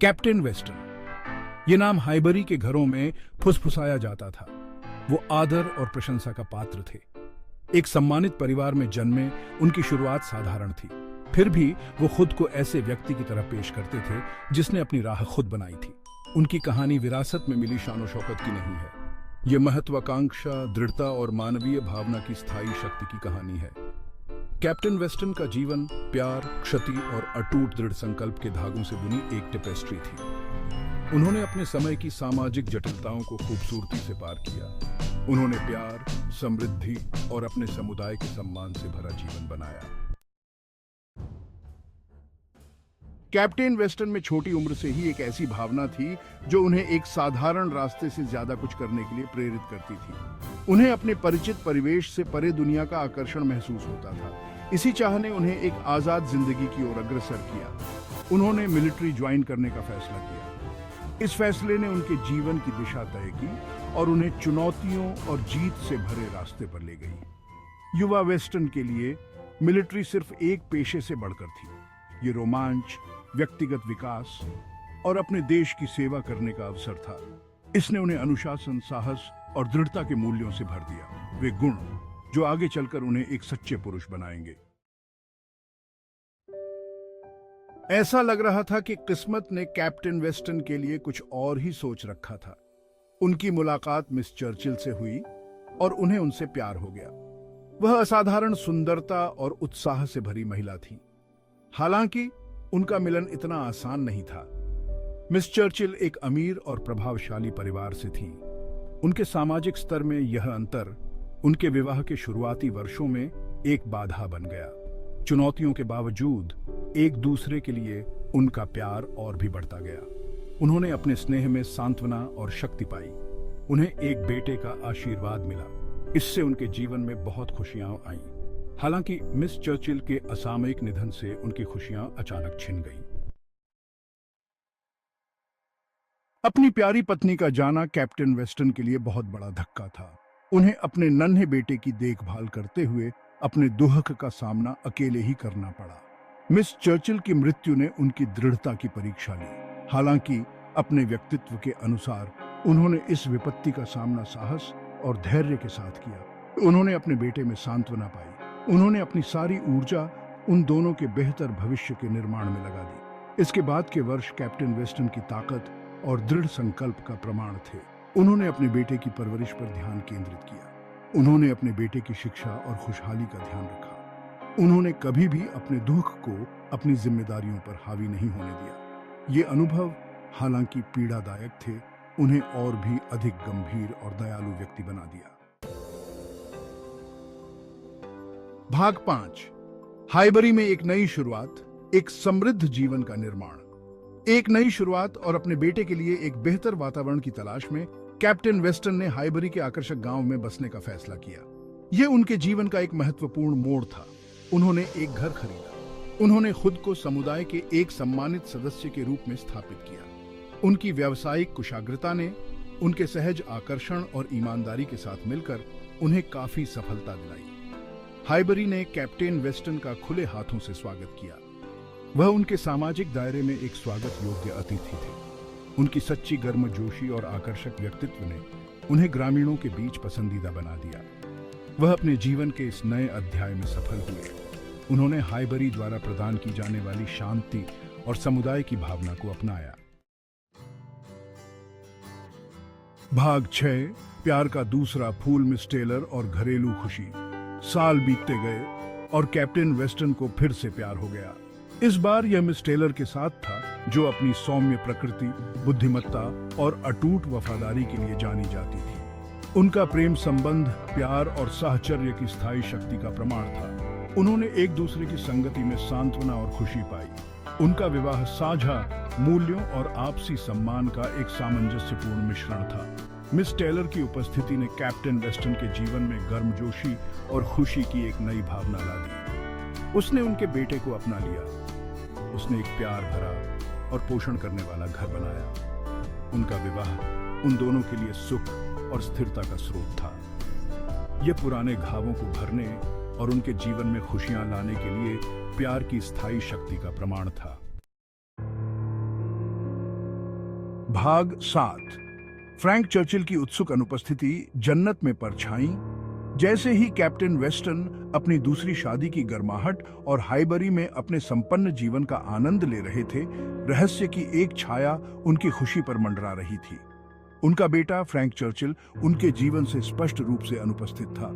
Captain western, ये नाम हाइबरी के घरों में फुसफुसाया जाता था। वो आदर और प्रशंसा का पात्र थे। एक सम्मानित परिवार में जन्मे उनकी शुरुआत साधारण थी, फिर भी वो खुद को ऐसे व्यक्ति की तरह पेश करते थे जिसने अपनी राह खुद बनाई थी। उनकी कहानी विरासत में मिली शानो शौकत की नहीं है, ये महत्वाकांक्षा, दृढ़ता और मानवीय भावना की स्थायी शक्ति की कहानी है। कैप्टन वेस्टन का जीवन प्यार, क्षति और अटूट दृढ़ संकल्प के धागों से बुनी एक टेपेस्ट्री थी। उन्होंने अपने समय की सामाजिक जटिलताओं को खूबसूरती से पार किया। उन्होंने प्यार, समृद्धि और अपने समुदाय के सम्मान से भरा जीवन बनाया। कैप्टन वेस्टन में छोटी उम्र से ही एक ऐसी भावना थी जो उन्हें एक साधारण रास्ते से ज्यादा कुछ करने के लिए प्रेरित करती थी। उन्हें अपने परिचित परिवेश से परे दुनिया का आकर्षण महसूस होता था। इसी चाह ने उन्हें एक आजाद जिंदगी की ओर अग्रसर किया। उन्होंने मिलिट्री ज्वाइन करने का फैसला किया। इस फैसले ने उनके जीवन की दिशा तय की और उन्हें चुनौतियों और जीत से भरे रास्ते पर ले गई। युवा वेस्टन के लिए मिलिट्री सिर्फ एक पेशे से बढ़कर थी। ये रोमांच, व्यक्तिगत विकास और अपने देश की सेवा करने का अवसर था। इसने उन्हें अनुशासन, साहस और दृढ़ता के मूल्यों से भर दिया, वे गुण जो आगे चलकर उन्हें एक सच्चे पुरुष बनाएंगे। ऐसा लग रहा था कि किस्मत ने कैप्टन वेस्टन के लिए कुछ और ही सोच रखा था। उनकी मुलाकात मिस चर्चिल से हुई और उन्हें उनसे प्यार हो गया। वह असाधारण सुंदरता और उत्साह से भरी महिला थी। हालांकि उनका मिलन इतना आसान नहीं था। मिस चर्चिल एक अमीर और प्रभावशाली परिवार से थी। उनके सामाजिक स्तर में यह अंतर उनके विवाह के शुरुआती वर्षों में एक बाधा बन गया। चुनौतियों के बावजूद एक दूसरे के लिए उनका प्यार और भी बढ़ता गया। उन्होंने अपने स्नेह में सांत्वना और शक्ति पाई। उन्हें एक बेटे का आशीर्वाद मिला। इससे उनके जीवन में बहुत खुशियां आईं। हालांकि मिस चर्चिल के असामयिक निधन से उनकी खुशियां अचानक छिन गईं। अपनी प्यारी पत्नी का जाना कैप्टन वेस्टन के लिए बहुत बड़ा धक्का था। उन्हें अपने नन्हे बेटे की देखभाल करते हुए अपने दुख का सामना अकेले ही करना पड़ा। मिस चर्चिल की मृत्यु ने उनकी दृढ़ता की परीक्षा ली। हालांकि अपने व्यक्तित्व के अनुसार उन्होंने इस विपत्ति का सामना साहस और धैर्य के साथ किया। उन्होंने अपने बेटे में सांत्वना पाई। उन्होंने अपनी सारी ऊर्जा उन दोनों के बेहतर भविष्य के निर्माण में लगा दी। इसके बाद के वर्ष कैप्टन वेस्टन की ताकत और दृढ़ संकल्प का प्रमाण थे। उन्होंने अपने बेटे की परवरिश पर ध्यान केंद्रित किया। उन्होंने अपने बेटे की शिक्षा और खुशहाली का ध्यान रखा। उन्होंने कभी भी अपने दुख को अपनी जिम्मेदारियों पर हावी नहीं होने दिया। ये अनुभव हालांकि पीड़ादायक थे, उन्हें और भी अधिक गंभीर और दयालु व्यक्ति बना दिया। भाग 5। हाइबरी में एक नई शुरुआत, एक समृद्ध जीवन का निर्माण। एक नई शुरुआत और अपने बेटे के लिए एक बेहतर वातावरण की तलाश में कैप्टन वेस्टन ने हाइबरी के आकर्षक गांव में बसने का फैसला किया। यह उनके जीवन का एक महत्वपूर्ण मोड़ था। उन्होंने एक घर खरीदा। उन्होंने खुद को समुदाय के एक सम्मानित सदस्य के रूप में स्थापित किया। उनकी व्यावसायिक कुशाग्रता ने उनके सहज आकर्षण और ईमानदारी के साथ मिलकर उन्हें काफी सफलता दिलाई। हाइबरी ने कैप्टन वेस्टन का खुले हाथों से स्वागत किया। वह उनके सामाजिक दायरे में एक स्वागत योग्य अतिथि थे। उनकी सच्ची गर्मजोशी और आकर्षक व्यक्तित्व ने उन्हें ग्रामीणों के बीच पसंदीदा बना दिया। वह अपने जीवन के इस नए अध्याय में सफल हुए। उन्होंने हाइबरी द्वारा प्रदान की जाने वाली शांति और समुदाय की भावना को अपनाया। भाग 6। प्यार का दूसरा फूल, मिस टेलर और घरेलू खुशी। साल बीतते गए और कैप्टन वेस्टन को फिर से प्यार हो गया। इस बार यह मिस टेलर के साथ था, जो अपनी सौम्य प्रकृति, बुद्धिमत्ता और अटूट वफादारी के लिए जानी जाती थी। उनका प्रेम संबंध प्यार और साहचर्य की स्थायी शक्ति का प्रमाण था। उन्होंने एक दूसरे की संगति में सांत्वना और खुशी पाई। उनका विवाह साझा मूल्यों और आपसी सम्मान का एक सामंजस्यपूर्ण मिश्रण था। मिस टेलर की उपस्थिति ने कैप्टन वेस्टन के जीवन में गर्मजोशी और खुशी की एक नई भावना ला दी। उसने उनके बेटे को अपना लिया। उसने एक प्यार भरा और पोषण करने वाला घर बनाया। उनका विवाह उन दोनों के लिए सुख और स्थिरता का स्रोत था। यह पुराने घावों को भरने और उनके जीवन में खुशियां लाने के लिए प्यार की स्थायी शक्ति का प्रमाण था। भाग 7। फ्रैंक चर्चिल की उत्सुक अनुपस्थिति जन्नत में परछाई। जैसे ही कैप्टन वेस्टन अपनी दूसरी शादी की गर्माहट और हाइबरी में अपने संपन्न जीवन का आनंद ले रहे थे, रहस्य की एक छाया उनकी खुशी पर मंडरा रही थी। उनका बेटा फ्रैंक चर्चिल उनके जीवन से स्पष्ट रूप से अनुपस्थित था,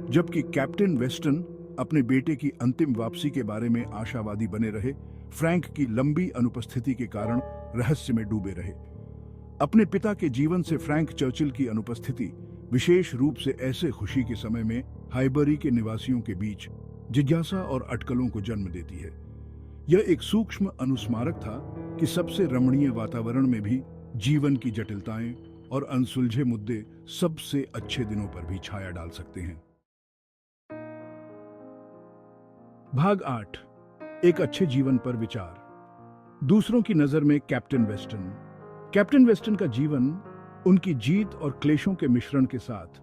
जबकि कैप्टन वेस्टन अपने बेटे की अंतिम वापसी के बारे में आशावादी बने रहे। फ्रैंक की लंबी अनुपस्थिति के कारण रहस्य में डूबे रहे। अपने पिता के जीवन से फ्रैंक चर्चिल की अनुपस्थिति विशेष रूप से ऐसे खुशी के समय में हाइबरी के निवासियों के बीच जिज्ञासा और अटकलों को जन्म देती है। यह एक सूक्ष्म अनुस्मारक था कि सबसे रमणीय वातावरण में भी जीवन की जटिलताएं और अनसुलझे मुद्दे सबसे अच्छे दिनों पर भी छाया डाल सकते हैं। भाग 8। एक अच्छे जीवन पर विचार। दूसरों की नजर में कैप्टन वेस्टन। कैप्टन वेस्टन का जीवन उनकी जीत और क्लेशों के मिश्रण के साथ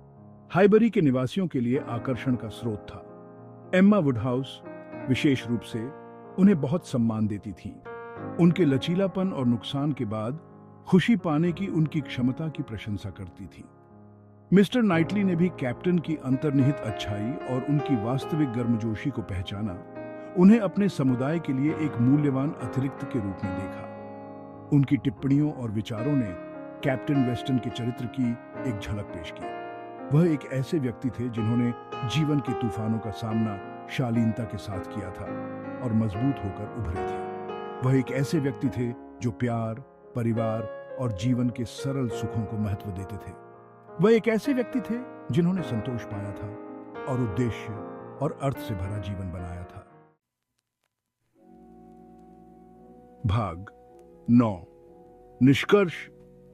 हाइबरी के निवासियों के लिए आकर्षण का स्रोत था। एम्मा वुडहाउस विशेष रूप से उन्हें बहुत सम्मान देती थी। उनके लचीलापन और नुकसान के बाद खुशी पाने की उनकी क्षमता की प्रशंसा करती थी। मिस्टर नाइटली ने भी कैप्टन की अंतर्निहित अच्छाई और उनकी वास्तविक गर्मजोशी को पहचाना। उन्हें अपने समुदाय के लिए एक मूल्यवान अतिरिक्त के रूप में देखा। उनकी टिप्पणियों और विचारों ने कैप्टन वेस्टन के चरित्र की एक झलक पेश की। वह एक ऐसे व्यक्ति थे जिन्होंने जीवन के तूफानों का सामना शालीनता के साथ किया था और मजबूत होकर उभरे थे। वह एक ऐसे व्यक्ति थे जो प्यार, परिवार और जीवन के सरल सुखों को महत्व देते थे। वह एक ऐसे व्यक्ति थे जिन्होंने संतोष पाया था और उद्देश्य और अर्थ से भरा जीवन बनाया था। भाग 9। निष्कर्ष,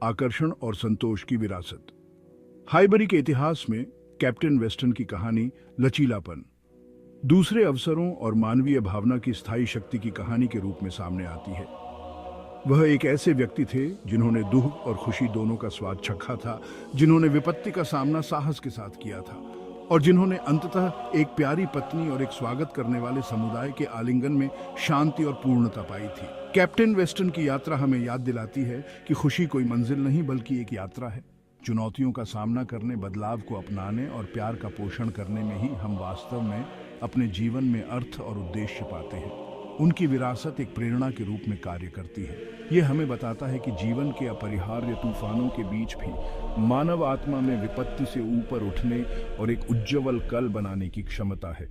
आकर्षण और संतोष की विरासत। हाइबरी के इतिहास में कैप्टन वेस्टन की कहानी लचीलापन, दूसरे अवसरों और मानवीय भावना की स्थायी शक्ति की कहानी के रूप में सामने आती है। वह एक ऐसे व्यक्ति थे जिन्होंने दुख और खुशी दोनों का स्वाद चखा था, जिन्होंने विपत्ति का सामना साहस के साथ किया था और जिन्होंने अंततः एक प्यारी पत्नी और एक स्वागत करने वाले समुदाय के आलिंगन में शांति और पूर्णता पाई थी। कैप्टन वेस्टन की यात्रा हमें याद दिलाती है कि खुशी कोई मंजिल नहीं बल्कि एक यात्रा है। चुनौतियों का सामना करने, बदलाव को अपनाने और प्यार का पोषण करने में ही हम वास्तव में अपने जीवन में अर्थ और उद्देश्य पाते हैं। उनकी विरासत एक प्रेरणा के रूप में कार्य करती है। यह हमें बताता है कि जीवन के अपरिहार्य तूफानों के बीच भी मानव आत्मा में विपत्ति से ऊपर उठने और एक उज्ज्वल कल बनाने की क्षमता है।